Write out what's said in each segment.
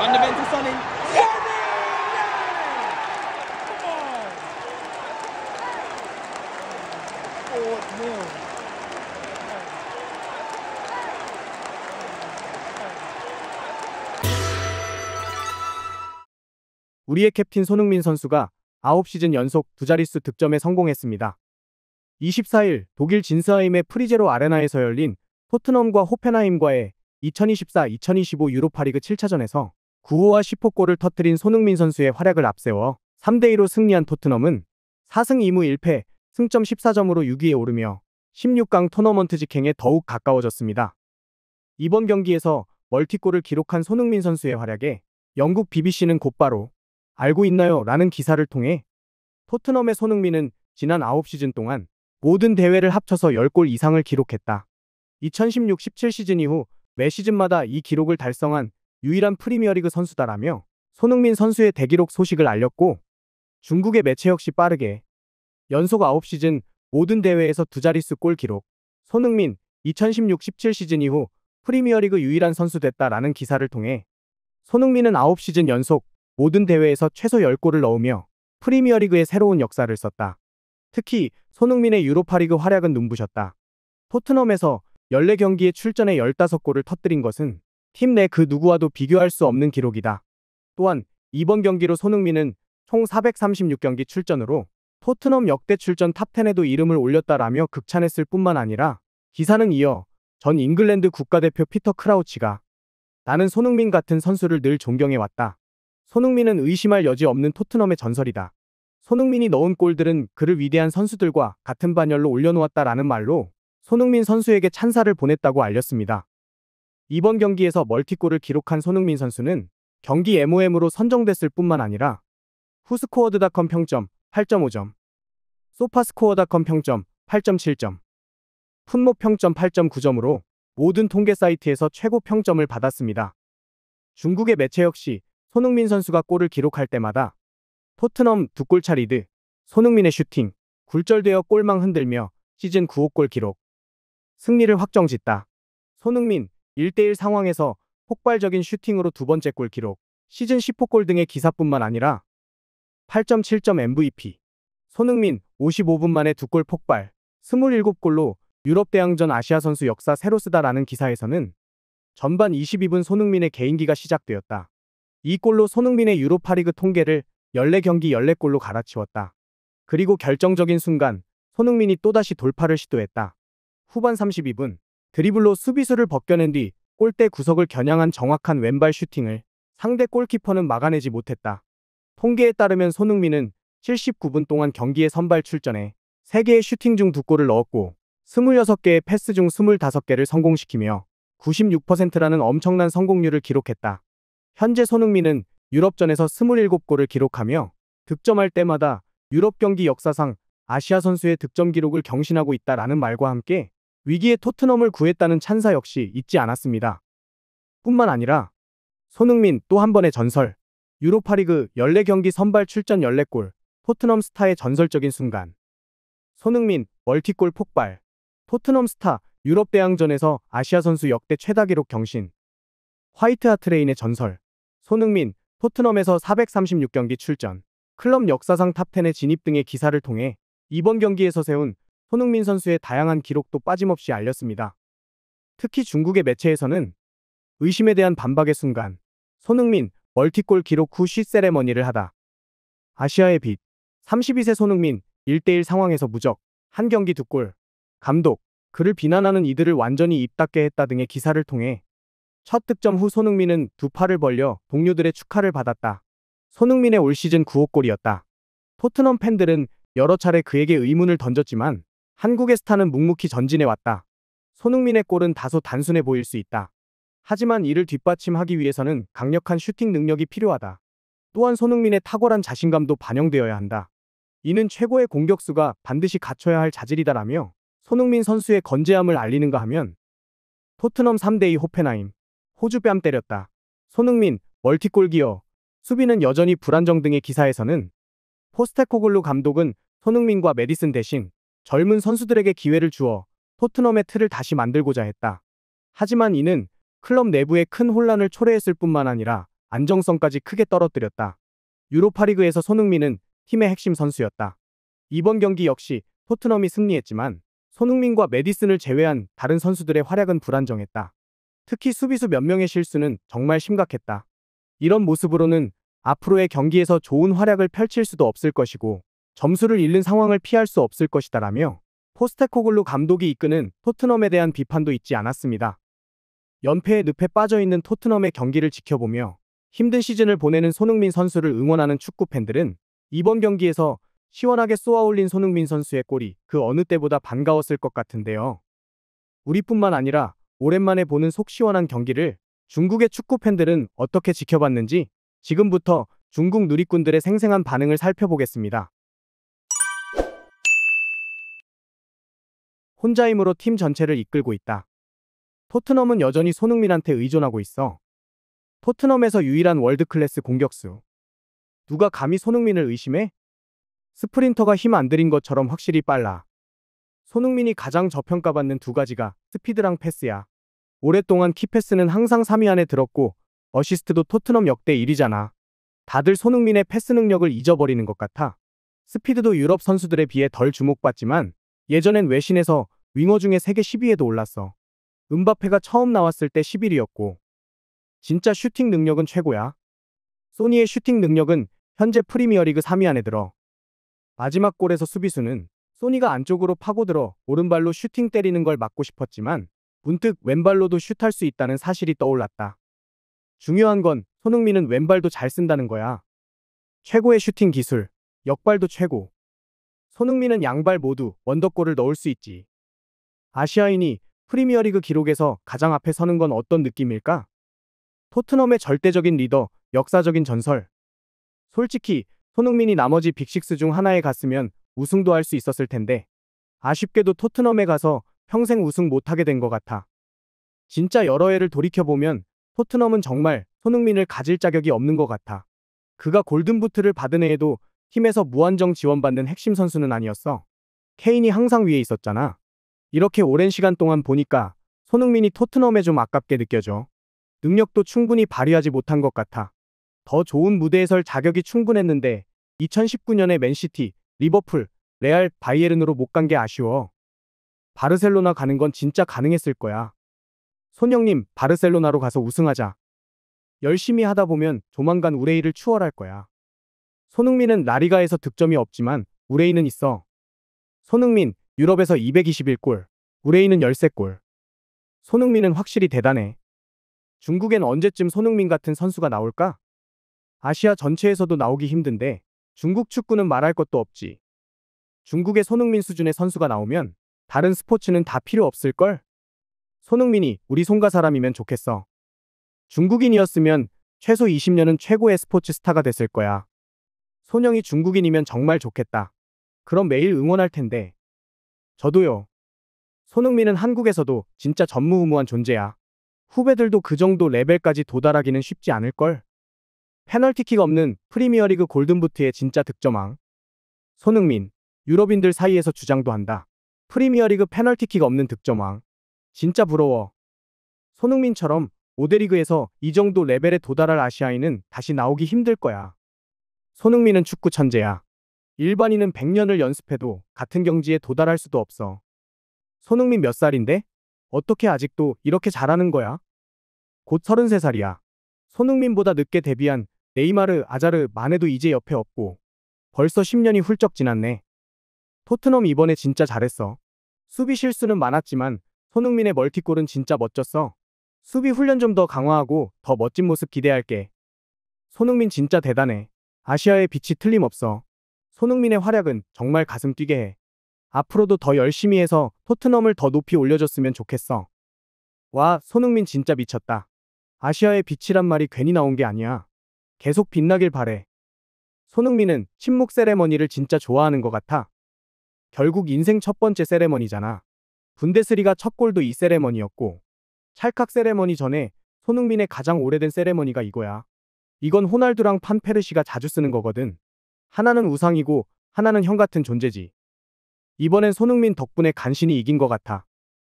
fundamental Sonny. 우리의 캡틴 손흥민 선수가 9시즌 연속 두 자릿수 득점에 성공했습니다. 24일 독일 진스하임의 프리제로 아레나에서 열린 토트넘과 호펜하임과의 2024-2025 유로파리그 7차전에서 9호와 10호 골을 터뜨린 손흥민 선수의 활약을 앞세워 3대2로 승리한 토트넘은 4승 2무 1패, 승점 14점으로 6위에 오르며 16강 토너먼트 직행에 더욱 가까워졌습니다. 이번 경기에서 멀티골을 기록한 손흥민 선수의 활약에 영국 BBC는 곧바로 알고 있나요? 라는 기사를 통해 토트넘의 손흥민은 지난 9시즌 동안 모든 대회를 합쳐서 10골 이상을 기록했다. 2016-17 시즌 이후 매 시즌마다 이 기록을 달성한 유일한 프리미어리그 선수다라며 손흥민 선수의 대기록 소식을 알렸고, 중국의 매체 역시 빠르게 연속 9시즌 모든 대회에서 두 자릿수 골 기록, 손흥민 2016-17 시즌 이후 프리미어리그 유일한 선수 됐다라는 기사를 통해 손흥민은 9시즌 연속 모든 대회에서 최소 10골을 넣으며 프리미어리그의 새로운 역사를 썼다. 특히 손흥민의 유로파리그 활약은 눈부셨다. 토트넘에서 14경기에 출전해 15골을 터뜨린 것은 팀 내 그 누구와도 비교할 수 없는 기록이다. 또한 이번 경기로 손흥민은 총 436경기 출전으로 토트넘 역대 출전 탑10에도 이름을 올렸다라며 극찬했을 뿐만 아니라, 기사는 이어 전 잉글랜드 국가대표 피터 크라우치가 "나는 손흥민 같은 선수를 늘 존경해왔다. 손흥민은 의심할 여지 없는 토트넘의 전설이다. 손흥민이 넣은 골들은 그를 위대한 선수들과 같은 반열로 올려놓았다라는 말로 손흥민 선수에게 찬사를 보냈다고 알렸습니다. 이번 경기에서 멀티골을 기록한 손흥민 선수는 경기 MOM으로 선정됐을 뿐만 아니라 후스코어드닷컴 평점 8.5점, 소파스코어닷컴 평점 8.7점, 풋모 평점 8.9점으로 모든 통계 사이트에서 최고 평점을 받았습니다. 중국의 매체 역시 손흥민 선수가 골을 기록할 때마다 토트넘 2골차 리드, 손흥민의 슈팅, 굴절되어 골망 흔들며 시즌 9호 골 기록, 승리를 확정짓다. 손흥민 1대1 상황에서 폭발적인 슈팅으로 두 번째 골 기록, 시즌 10호 골 등의 기사뿐만 아니라 8.7점 MVP, 손흥민 55분 만에 2골 폭발, 27골로 유럽 대항전 아시아 선수 역사 새로 쓰다라는 기사에서는 전반 22분 손흥민의 개인기가 시작되었다. 이 골로 손흥민의 유로파리그 통계를 14경기 14골로 갈아치웠다. 그리고 결정적인 순간 손흥민이 또다시 돌파를 시도했다. 후반 32분 드리블로 수비수를 벗겨낸 뒤 골대 구석을 겨냥한 정확한 왼발 슈팅을 상대 골키퍼는 막아내지 못했다. 통계에 따르면 손흥민은 79분 동안 경기에 선발 출전해 3개의 슈팅 중 2골을 넣었고 26개의 패스 중 25개를 성공시키며 96%라는 엄청난 성공률을 기록했다. 현재 손흥민은 유럽전에서 27골을 기록하며 득점할 때마다 유럽 경기 역사상 아시아 선수의 득점 기록을 경신하고 있다라는 말과 함께 위기의 토트넘을 구했다는 찬사 역시 잊지 않았습니다. 뿐만 아니라 손흥민 또 한 번의 전설, 유로파리그 14경기 선발 출전 14골, 토트넘 스타의 전설적인 순간. 손흥민 멀티골 폭발, 토트넘 스타 유럽 대항전에서 아시아 선수 역대 최다 기록 경신, 화이트 하트레인의 전설, 손흥민 토트넘에서 436경기 출전, 클럽 역사상 탑10에 진입 등의 기사를 통해 이번 경기에서 세운 손흥민 선수의 다양한 기록도 빠짐없이 알렸습니다. 특히 중국의 매체에서는 의심에 대한 반박의 순간, 손흥민 멀티골 기록 후 쉿 세레머니를 하다. 아시아의 빛, 32세 손흥민 1대1 상황에서 무적, 한 경기 2골, 감독, 그를 비난하는 이들을 완전히 입 닫게 했다 등의 기사를 통해 첫 득점 후 손흥민은 두 팔을 벌려 동료들의 축하를 받았다. 손흥민의 올 시즌 9호 골이었다. 토트넘 팬들은 여러 차례 그에게 의문을 던졌지만 한국의 스타는 묵묵히 전진해왔다. 손흥민의 골은 다소 단순해 보일 수 있다. 하지만 이를 뒷받침하기 위해서는 강력한 슈팅 능력이 필요하다. 또한 손흥민의 탁월한 자신감도 반영되어야 한다. 이는 최고의 공격수가 반드시 갖춰야 할 자질이다라며 손흥민 선수의 건재함을 알리는가 하면 토트넘 3대2 호펜하임, 호주 뺨 때렸다. 손흥민 멀티골 기여, 수비는 여전히 불안정 등의 기사에서는 포스테코글루 감독은 손흥민과 메디슨 대신 젊은 선수들에게 기회를 주어 토트넘의 틀을 다시 만들고자 했다. 하지만 이는 클럽 내부에 큰 혼란을 초래했을 뿐만 아니라 안정성까지 크게 떨어뜨렸다. 유로파리그에서 손흥민은 팀의 핵심 선수였다. 이번 경기 역시 토트넘이 승리했지만 손흥민과 메디슨을 제외한 다른 선수들의 활약은 불안정했다. 특히 수비수 몇 명의 실수는 정말 심각했다. 이런 모습으로는 앞으로의 경기에서 좋은 활약을 펼칠 수도 없을 것이고 점수를 잃는 상황을 피할 수 없을 것이다라며 포스테코글루 감독이 이끄는 토트넘에 대한 비판도 잊지 않았습니다. 연패의 늪에 빠져있는 토트넘의 경기를 지켜보며 힘든 시즌을 보내는 손흥민 선수를 응원하는 축구 팬들은 이번 경기에서 시원하게 쏘아올린 손흥민 선수의 골이 그 어느 때보다 반가웠을 것 같은데요. 우리뿐만 아니라 오랜만에 보는 속 시원한 경기를 중국의 축구 팬들은 어떻게 지켜봤는지 지금부터 중국 누리꾼들의 생생한 반응을 살펴보겠습니다. 혼자 힘으로 팀 전체를 이끌고 있다. 토트넘은 여전히 손흥민한테 의존하고 있어. 토트넘에서 유일한 월드클래스 공격수. 누가 감히 손흥민을 의심해? 스프린터가 힘 안 들인 것처럼 확실히 빨라. 손흥민이 가장 저평가받는 두 가지가 스피드랑 패스야. 오랫동안 키패스는 항상 3위 안에 들었고 어시스트도 토트넘 역대 1위잖아. 다들 손흥민의 패스 능력을 잊어버리는 것 같아. 스피드도 유럽 선수들에 비해 덜 주목받지만 예전엔 외신에서 윙어 중에 세계 10위에도 올랐어. 음바페가 처음 나왔을 때 11위였고 진짜 슈팅 능력은 최고야. 소니의 슈팅 능력은 현재 프리미어리그 3위 안에 들어. 마지막 골에서 수비수는 소니가 안쪽으로 파고들어 오른발로 슈팅 때리는 걸 막고 싶었지만 문득 왼발로도 슛할 수 있다는 사실이 떠올랐다. 중요한 건 손흥민은 왼발도 잘 쓴다는 거야. 최고의 슈팅 기술, 역발도 최고. 손흥민은 양발 모두 원더골을 넣을 수 있지. 아시아인이 프리미어리그 기록에서 가장 앞에 서는 건 어떤 느낌일까? 토트넘의 절대적인 리더, 역사적인 전설. 솔직히 손흥민이 나머지 빅식스 중 하나에 갔으면 우승도 할 수 있었을 텐데 아쉽게도 토트넘에 가서 평생 우승 못하게 된 것 같아. 진짜 여러 해를 돌이켜보면 토트넘은 정말 손흥민을 가질 자격이 없는 것 같아. 그가 골든부트를 받은 해에도 팀에서 무한정 지원받는 핵심 선수는 아니었어. 케인이 항상 위에 있었잖아. 이렇게 오랜 시간 동안 보니까 손흥민이 토트넘에 좀 아깝게 느껴져. 능력도 충분히 발휘하지 못한 것 같아. 더 좋은 무대에 설 자격이 충분했는데 2019년에 맨시티, 리버풀, 레알, 바이에른으로 못 간 게 아쉬워. 바르셀로나 가는 건 진짜 가능했을 거야. 손형님, 바르셀로나로 가서 우승하자. 열심히 하다 보면 조만간 우레이를 추월할 거야. 손흥민은 라리가에서 득점이 없지만 우레이는 있어. 손흥민, 유럽에서 221골, 우레이는 13골. 손흥민은 확실히 대단해. 중국엔 언제쯤 손흥민 같은 선수가 나올까? 아시아 전체에서도 나오기 힘든데 중국 축구는 말할 것도 없지. 중국의 손흥민 수준의 선수가 나오면 다른 스포츠는 다 필요 없을걸? 손흥민이 우리 송가 사람이면 좋겠어. 중국인이었으면 최소 20년은 최고의 스포츠 스타가 됐을 거야. 손영이 중국인이면 정말 좋겠다. 그럼 매일 응원할 텐데. 저도요. 손흥민은 한국에서도 진짜 전무후무한 존재야. 후배들도 그 정도 레벨까지 도달하기는 쉽지 않을걸? 페널티킥 없는 프리미어리그 골든부트의 진짜 득점왕. 손흥민, 유럽인들 사이에서 주장도 한다. 프리미어리그 페널티킥 없는 득점왕. 진짜 부러워. 손흥민처럼 5대 리그에서 이 정도 레벨에 도달할 아시아인은 다시 나오기 힘들 거야. 손흥민은 축구 천재야. 일반인은 100년을 연습해도 같은 경지에 도달할 수도 없어. 손흥민 몇 살인데? 어떻게 아직도 이렇게 잘하는 거야? 곧 33살이야. 손흥민보다 늦게 데뷔한 네이마르, 아자르, 마네도 이제 옆에 없고 벌써 10년이 훌쩍 지났네. 토트넘 이번에 진짜 잘했어. 수비 실수는 많았지만 손흥민의 멀티골은 진짜 멋졌어. 수비 훈련 좀 더 강화하고 더 멋진 모습 기대할게. 손흥민 진짜 대단해. 아시아의 빛이 틀림없어. 손흥민의 활약은 정말 가슴 뛰게 해. 앞으로도 더 열심히 해서 토트넘을 더 높이 올려줬으면 좋겠어. 와, 손흥민 진짜 미쳤다. 아시아의 빛이란 말이 괜히 나온 게 아니야. 계속 빛나길 바래. 손흥민은 침묵 세레머니를 진짜 좋아하는 것 같아. 결국 인생 첫 번째 세레머니잖아. 분데스리가 첫 골도 이 세레머니였고 찰칵 세레머니 전에 손흥민의 가장 오래된 세레머니가 이거야. 이건 호날두랑 판페르시가 자주 쓰는 거거든. 하나는 우상이고 하나는 형 같은 존재지. 이번엔 손흥민 덕분에 간신히 이긴 것 같아.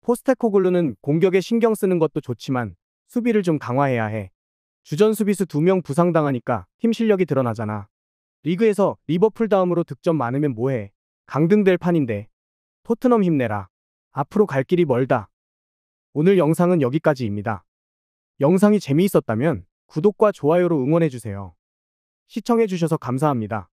포스테코글루는 공격에 신경 쓰는 것도 좋지만 수비를 좀 강화해야 해. 주전 수비수 2명 부상당하니까 팀 실력이 드러나잖아. 리그에서 리버풀 다음으로 득점 많으면 뭐해. 강등될 판인데. 토트넘 힘내라. 앞으로 갈 길이 멀다. 오늘 영상은 여기까지입니다. 영상이 재미있었다면 구독과 좋아요로 응원해주세요. 시청해주셔서 감사합니다.